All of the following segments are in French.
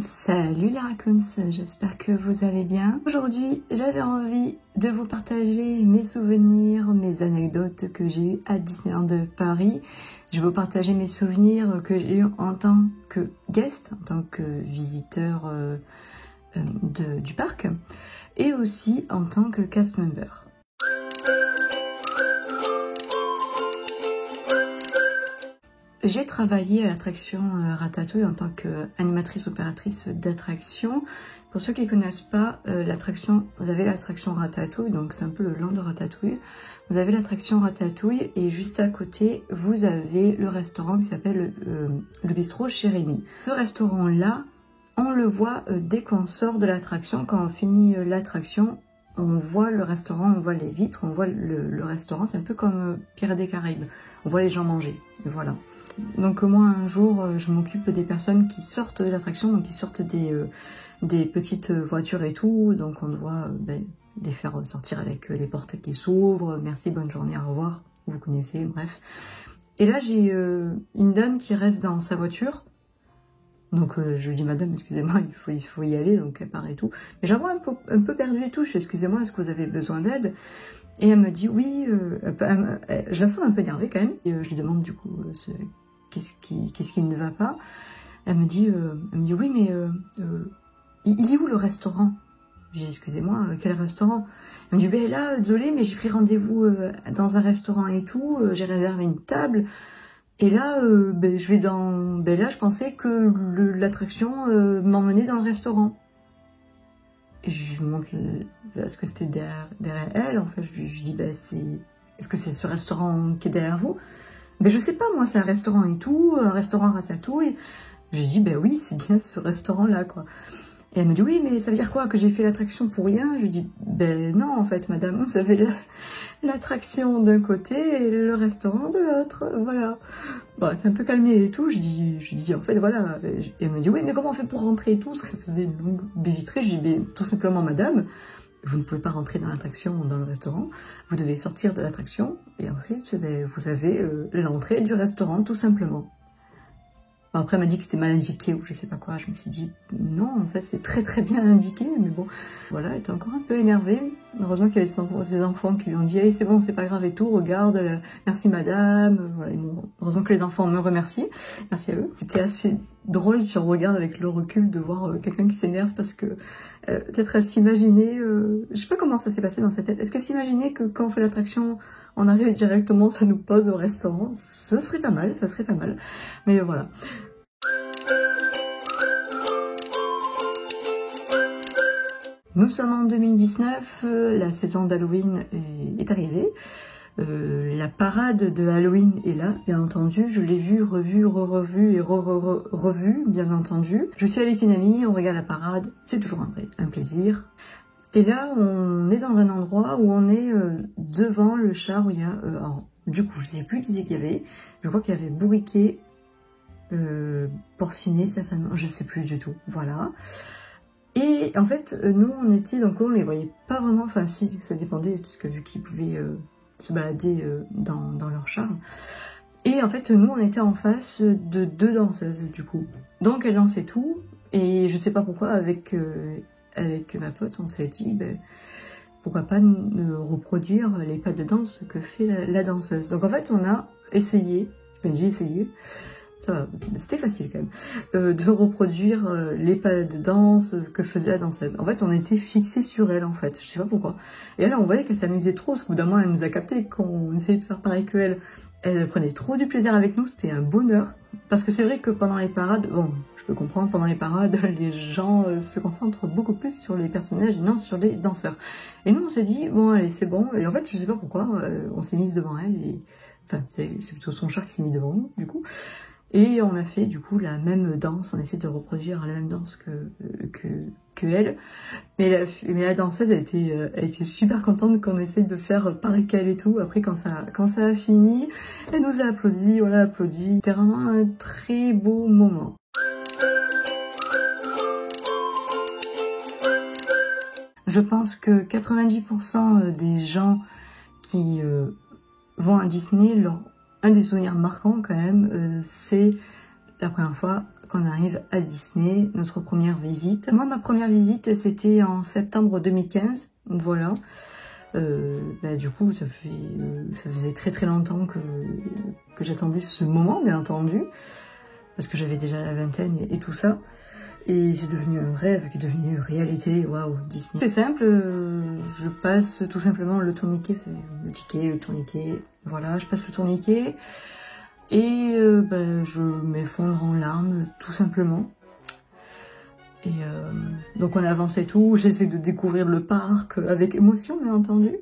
Salut les raccoons, j'espère que vous allez bien. Aujourd'hui, j'avais envie de vous partager mes souvenirs, mes anecdotes que j'ai eues à Disneyland de Paris. Je vais vous partager mes souvenirs que j'ai eus en tant que guest, en tant que visiteur du parc, et aussi en tant que cast member. J'ai travaillé à l'attraction Ratatouille en tant qu'animatrice opératrice d'attraction. Pour ceux qui ne connaissent pas l'attraction, vous avez l'attraction Ratatouille, donc c'est un peu le land de Ratatouille. Vous avez l'attraction Ratatouille et juste à côté, vous avez le restaurant qui s'appelle le bistrot chez Rémi. Ce restaurant-là, on le voit dès qu'on sort de l'attraction, quand on finit l'attraction, on voit le restaurant, on voit les vitres, on voit le restaurant, c'est un peu comme Pirates des Caraïbes. On voit les gens manger, et voilà. Donc moi un jour je m'occupe des personnes qui sortent de l'attraction, donc qui sortent des petites voitures et tout, donc on doit les faire sortir avec les portes qui s'ouvrent, merci, bonne journée, au revoir, vous connaissez, bref. Et là j'ai une dame qui reste dans sa voiture, donc je lui dis madame excusez-moi il faut y aller, donc elle part et tout, mais j'avoue un peu perdue et tout, je fais excusez-moi est-ce que vous avez besoin d'aide? Et elle me dit oui, je la sens un peu énervée quand même, et je lui demande du coup qu'est-ce qui ne va pas. Elle me dit oui mais il est où le restaurant? J'ai dit excusez-moi quel restaurant? Elle me dit ben là désolé mais j'ai pris rendez-vous dans un restaurant et tout, j'ai réservé une table et là je vais dans là je pensais que l'attraction m'emmenait dans le restaurant. Et je lui montre parce que c'était derrière elle, en fait je dis ben est-ce que c'est ce restaurant qui est derrière vous? Ben je sais pas moi, c'est un restaurant et tout, un restaurant Ratatouille. J'ai dit ben oui c'est bien ce restaurant là quoi. Et elle me dit oui mais ça veut dire quoi, que j'ai fait l'attraction pour rien? Je dis ben non en fait madame, vous avez l'attraction d'un côté et le restaurant de l'autre, voilà. Bon, c'est un peu calmé et tout, je dis en fait voilà. Et elle me dit oui mais comment on fait pour rentrer et tout, parce que ça faisait une longue baie vitrée. Je dis ben tout simplement madame, vous ne pouvez pas rentrer dans l'attraction, dans le restaurant, vous devez sortir de l'attraction, et ensuite vous avez l'entrée du restaurant, tout simplement. Bon, après elle m'a dit que c'était mal indiqué, ou je sais pas quoi, je me suis dit, non, en fait c'est très bien indiqué, mais bon, voilà, elle était encore un peu énervée. Heureusement qu'il y avait ses enfants qui lui ont dit, hey, c'est bon, c'est pas grave et tout, regarde, merci madame, voilà, heureusement que les enfants me remercient, merci à eux. C'était assez drôle si on regarde avec le recul de voir quelqu'un qui s'énerve parce que peut-être elle s'imaginait, je sais pas comment ça s'est passé dans sa tête, est-ce qu'elle s'imaginait que quand on fait l'attraction, on arrive directement, ça nous pose au restaurant? Ça serait pas mal, mais voilà. Nous sommes en 2019, la saison d'Halloween est arrivée. La parade de Halloween est là, bien entendu. Je l'ai vue, revue, revue et revue, bien entendu. Je suis avec une amie, on regarde la parade, c'est toujours un plaisir. Et là, on est dans un endroit où on est devant le char où il y a... alors, du coup, je sais plus qui c'est qu'il y avait. Je crois qu'il y avait Bourriquet, Porcinet, certainement, je sais plus du tout. Voilà. Et en fait, nous, on était, donc on les voyait pas vraiment, enfin si, ça dépendait, parce que vu qu'ils pouvaient se balader dans leur char. Et en fait, nous, on était en face de 2 danseuses, du coup. Donc, elles dansaient tout, et je sais pas pourquoi, avec ma pote, on s'est dit, pourquoi pas reproduire les pas de danse que fait la danseuse. Donc en fait, on a essayé, je me dis essayé, c'était facile quand même, de reproduire les pas de danse que faisait la danseuse. En fait, on était fixés sur elle, en fait, je sais pas pourquoi. Et là, on voyait qu'elle s'amusait trop, parce qu'au bout d'un moment, elle nous a capté qu'on essayait de faire pareil qu'elle. Elle prenait trop du plaisir avec nous, c'était un bonheur. Parce que c'est vrai que pendant les parades, bon, je peux comprendre, pendant les parades, les gens se concentrent beaucoup plus sur les personnages et non sur les danseurs. Et nous, on s'est dit, bon, allez, c'est bon. Et en fait, je sais pas pourquoi, on s'est mise devant elle, et... enfin, c'est plutôt son char qui s'est mis devant nous, du coup. Et on a fait du coup la même danse, on essaie de reproduire la même danse que elle. Mais la danseuse elle était super contente qu'on essaie de faire pareil qu'elle et tout. Après quand ça a fini, elle nous a applaudi, on l'a applaudi. C'était vraiment un très beau moment. Je pense que 90% des gens qui vont à Disney, un des souvenirs marquants quand même, c'est la première fois qu'on arrive à Disney, notre première visite. Moi, ma première visite, c'était en septembre 2015, voilà. Du coup, ça faisait très longtemps que j'attendais ce moment, bien entendu, parce que j'avais déjà la vingtaine et tout ça. Et c'est devenu un rêve qui est devenu réalité, waouh, Disney. C'est simple, je passe tout simplement le tourniquet, c'est le ticket, le tourniquet, voilà, je passe le tourniquet et je m'effondre en larmes, tout simplement. Et donc on avance et tout, j'essaie de découvrir le parc avec émotion, bien entendu.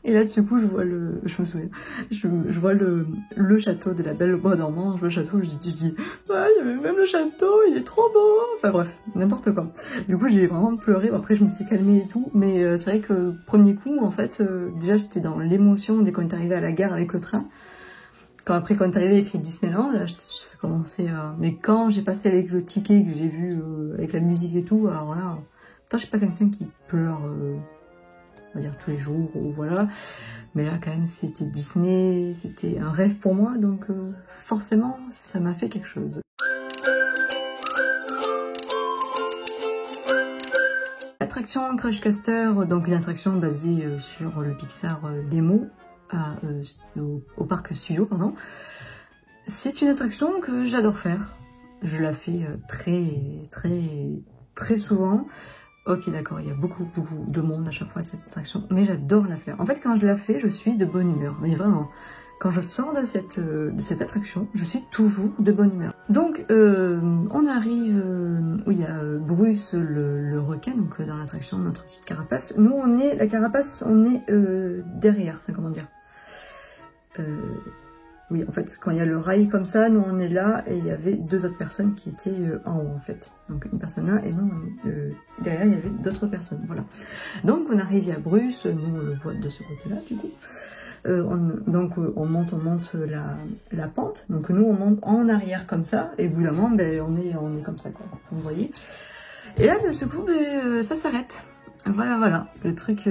Et là, du coup, je me souviens, je vois le château de la Belle au Bois dormant, je vois le château, je dis, ouais, il y avait même le château, il est trop beau. Enfin bref, n'importe quoi. Du coup, j'ai vraiment pleuré, bon, après je me suis calmée et tout, mais c'est vrai que premier coup, en fait, déjà j'étais dans l'émotion dès qu'on est arrivé à la gare avec le train. Quand on est arrivé écrit Disneyland, là, ça commençait à... Mais quand j'ai passé avec le ticket que j'ai vu avec la musique et tout, alors là, pourtant je suis pas quelqu'un qui pleure, on va dire tous les jours, ou voilà. Mais là quand même c'était Disney, c'était un rêve pour moi, donc forcément ça m'a fait quelque chose. L'attraction Crush Coaster, donc une attraction basée sur le Pixar Nemo, au parc Studio, pardon. C'est une attraction que j'adore faire. Je la fais très souvent. Ok, d'accord, il y a beaucoup de monde à chaque fois à cette attraction, mais j'adore la faire. En fait, quand je la fais, je suis de bonne humeur, mais vraiment. Quand je sors de cette attraction, je suis toujours de bonne humeur. Donc, on arrive où il y a Bruce le requin, donc dans l'attraction, notre petite carapace. Nous, la carapace, on est derrière, enfin comment dire. Oui, en fait, quand il y a le rail comme ça, nous on est là, et il y avait deux autres personnes qui étaient en haut, en fait. Donc une personne là, et nous, derrière, il y avait d'autres personnes, voilà. Donc on arrive à Bruce, nous on le voit de ce côté-là, du coup. On monte la pente, donc nous on monte en arrière comme ça, et évidemment, on est comme ça, quoi, vous voyez. Et là, de ce coup, ça s'arrête. Voilà, le truc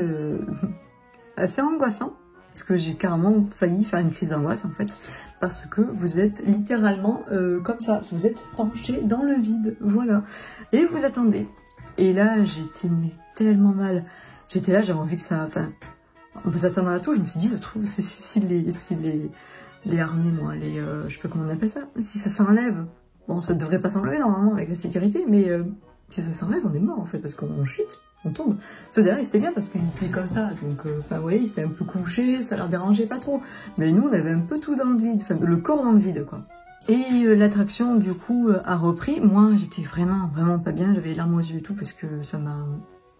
assez angoissant. Parce que j'ai carrément failli faire une crise d'angoisse en fait, parce que vous êtes littéralement comme ça, vous êtes penché dans le vide, voilà, et vous attendez. Et là j'étais tellement mal, j'étais là, j'avais envie que ça, enfin, on peut s'attendre à tout, je me suis dit, ça se trouve, si les harnais, moi, je sais pas comment on appelle ça, si ça s'enlève, bon ça devrait pas s'enlever normalement avec la sécurité, mais si ça s'enlève, on est mort en fait, parce qu'on chute. On tombe. Ceux derrière, c'était bien parce qu'ils étaient comme ça. Donc, enfin, vous voyez, ils étaient un peu couchés, ça leur dérangeait pas trop. Mais nous, on avait un peu tout dans le vide, enfin, le corps dans le vide, quoi. Et l'attraction, du coup, a repris. Moi, j'étais vraiment pas bien. J'avais les larmes aux yeux et tout parce que ça m'a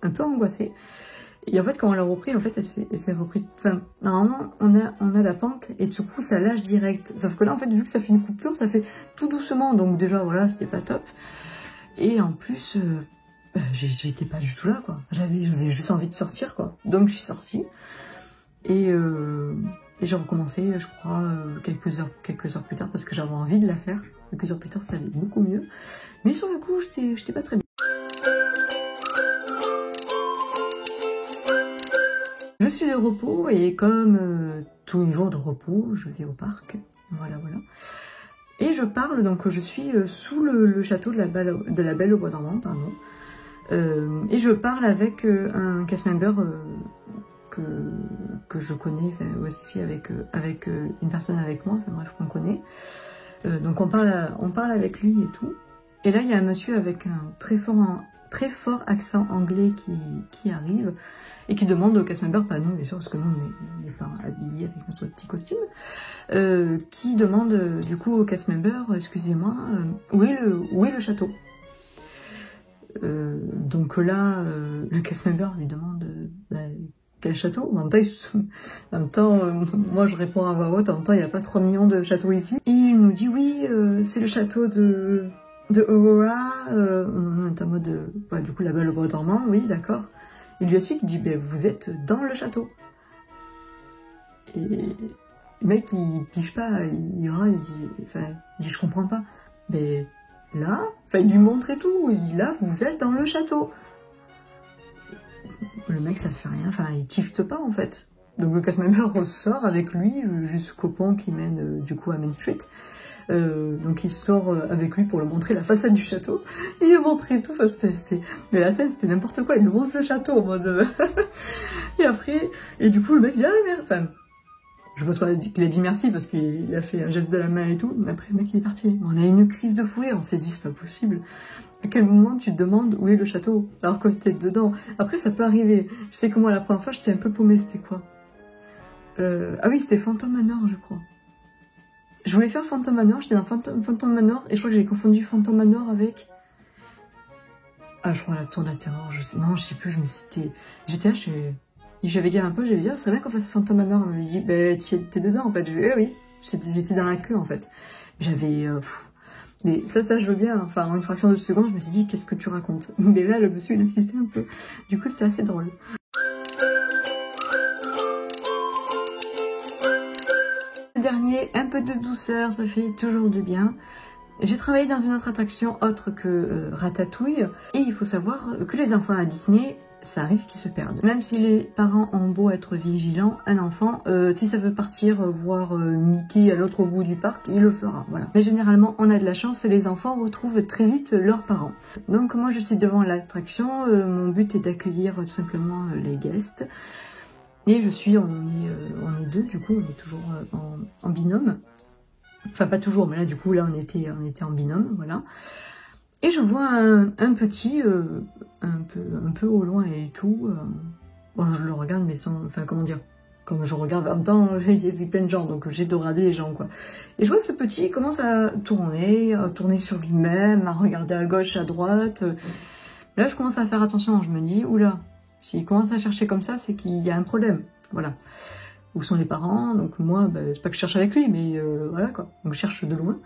un peu angoissée. Et en fait, quand on l'a repris, en fait, elle s'est reprise. Enfin, normalement, on a la pente et du coup, ça lâche direct. Sauf que là, en fait, vu que ça fait une coupure, ça fait tout doucement. Donc, déjà, voilà, c'était pas top. Et en plus, j'étais pas du tout là, quoi. J'avais juste envie de sortir, quoi. Donc je suis sortie. Et j'ai recommencé, je crois, quelques heures plus tard, parce que j'avais envie de la faire. Quelques heures plus tard, ça allait beaucoup mieux. Mais sur le coup, j'étais pas très bien. Je suis de repos, et comme tous les jours de repos, je vais au parc. Voilà. Et je parle, donc je suis sous le château de la Belle au Bois dormant, pardon. Et je parle avec un cast member que je connais, aussi avec une personne avec moi, enfin bref, qu'on connaît. Donc on parle avec lui et tout. Et là, il y a un monsieur avec un très fort accent anglais qui arrive et qui demande au cast member, pas nous bien sûr, parce que nous on n'est pas habillés avec notre petit costume, qui demande du coup au cast member, excusez-moi, où est le château? Donc là, le cast member lui demande quel château. En même temps, moi je réponds à voix haute, en même temps il n'y a pas 3 millions de châteaux ici. Et il nous dit oui, c'est le château de Aurora, on est en mode, du coup la Belle au Bois dormant, oui d'accord. Il lui explique, il dit, vous êtes dans le château. Et le mec il pige pas, il dit je comprends pas. Mais là, il lui montre et tout, il dit là vous êtes dans le château. Le mec ça fait rien, il tilte pas en fait. Donc le cast member ressort avec lui jusqu'au pont qui mène du coup à Main Street. Donc il sort avec lui pour lui montrer la façade du château. Il lui montrait tout, enfin, mais la scène c'était n'importe quoi, il lui montre le château en mode... et après, et du coup le mec dit, ah merde, enfin, je pense qu'il a dit merci parce qu'il a fait un geste de la main et tout. Après le mec il est parti. On a eu une crise de fouet, on s'est dit c'est pas possible. À quel moment tu te demandes où est le château alors que t'es dedans? Après ça peut arriver. Je sais que moi la première fois j'étais un peu paumée, c'était quoi? Ah oui, c'était Phantom Manor je crois. Je voulais faire Phantom Manor, j'étais dans Phantom Manor et je crois que j'ai confondu Phantom Manor avec... Ah je crois la Tour de la Terreur, non je sais plus, j'étais là, j'avais dit un peu, j'avais dit c'est vrai qu'on fasse Phantom Manor, elle m'avait dit bah t'es dedans en fait, oui, j'étais dans la queue en fait. J'avais... Mais ça je veux bien, enfin en une fraction de seconde je me suis dit qu'est-ce que tu racontes? Mais là le monsieur il insistait un peu, du coup c'était assez drôle. Dernier, un peu de douceur, ça fait toujours du bien. J'ai travaillé dans une autre attraction autre que Ratatouille, et il faut savoir que les enfants à Disney, ça arrive qu'ils se perdent. Même si les parents ont beau être vigilants, un enfant, si ça veut partir voir Mickey à l'autre bout du parc, il le fera, voilà. Mais généralement, on a de la chance et les enfants retrouvent très vite leurs parents. Donc moi je suis devant l'attraction, mon but est d'accueillir tout simplement les guests. Et on est deux, du coup, on est toujours en binôme. Enfin, pas toujours, mais là, du coup, là, on était en binôme, voilà. Et je vois un petit, un peu au loin et tout. Bon, je le regarde, mais sans... Enfin, comment dire? Comme je regarde, en même temps, il y avait plein de gens, donc j'ai de regarder les gens, quoi. Et je vois ce petit, il commence à tourner sur lui-même, à regarder à gauche, à droite. Là, je commence à faire attention, je me dis, oula, s'il commence à chercher comme ça, c'est qu'il y a un problème, voilà. Où sont les parents? Donc moi, c'est pas que je cherche avec lui, mais voilà quoi. Donc je cherche de loin.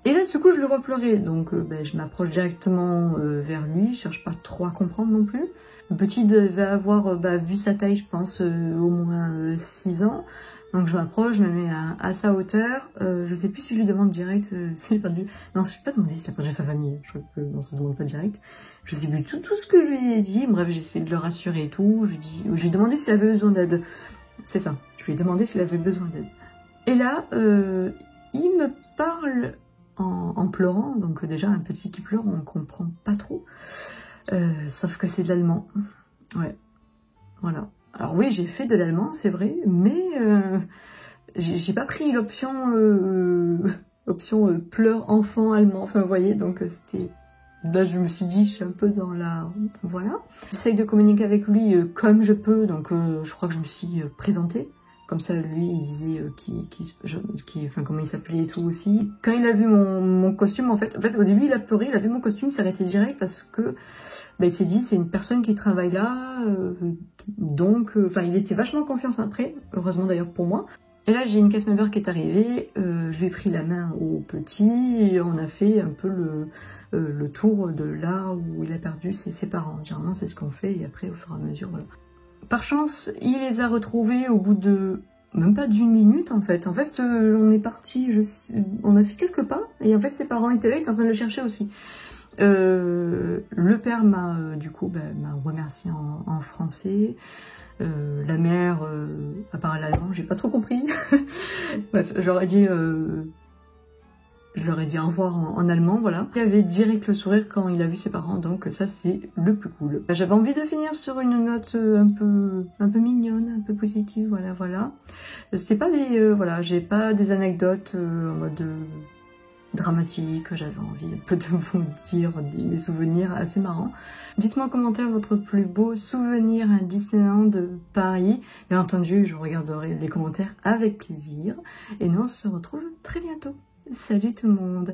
Et là, du coup, je le vois pleurer. Donc je m'approche directement vers lui. Je cherche pas trop à comprendre non plus. Le petit devait avoir, vu sa taille, je pense, au moins 6 ans. Donc je m'approche, je me mets à sa hauteur. Je sais plus si je lui demande direct s'il a perdu... Non, je ne sais pas demandé s'il a perdu sa famille. Je crois que non, ça ne demande pas direct. Je sais plus tout ce que je lui ai dit. Bref, j'ai essayé de le rassurer et tout. Je lui ai demandé s'il avait besoin d'aide. C'est ça. Je lui ai demandé s'il avait besoin d'aide. Et là, il me parle en pleurant. Donc déjà, un petit qui pleure, on comprend pas trop. Sauf que c'est de l'allemand. Ouais. Voilà. Alors oui, j'ai fait de l'allemand, c'est vrai, mais j'ai pas pris l'option pleur enfant allemand. Enfin, vous voyez, donc c'était... Là, je me suis dit, je suis un peu dans la... Voilà. J'essaye de communiquer avec lui comme je peux, donc je crois que je me suis présentée. Comme ça, lui, il disait comment il s'appelait et tout aussi. Quand il a vu mon costume, en fait, au début, il a pleuré, il a vu mon costume, il s'est arrêté direct parce que il s'est dit, c'est une personne qui travaille là, donc, il était vachement confiance après, heureusement d'ailleurs pour moi. Et là, j'ai une cast member qui est arrivée, je lui ai pris la main au petit, et on a fait un peu le tour de là où il a perdu ses parents. Généralement, c'est ce qu'on fait, et après, au fur et à mesure, voilà. Par chance, il les a retrouvés au bout de... même pas d'1 minute, en fait. En fait, on est parti, on a fait quelques pas, et en fait, ses parents étaient là, ils étaient en train de le chercher aussi. Le père m'a m'a remercié en français. La mère a parlé allemand, j'ai pas trop compris. Bref, j'aurais dit au revoir en allemand, voilà. Il avait direct le sourire quand il a vu ses parents, donc ça c'est le plus cool. J'avais envie de finir sur une note un peu mignonne, un peu positive, voilà. C'était pas des, j'ai pas des anecdotes en mode dramatique, j'avais envie un peu de vous dire des souvenirs assez marrants. Dites-moi en commentaire votre plus beau souvenir à Disneyland de Paris. Bien entendu, je regarderai les commentaires avec plaisir. Et nous, on se retrouve très bientôt. Salut tout le monde!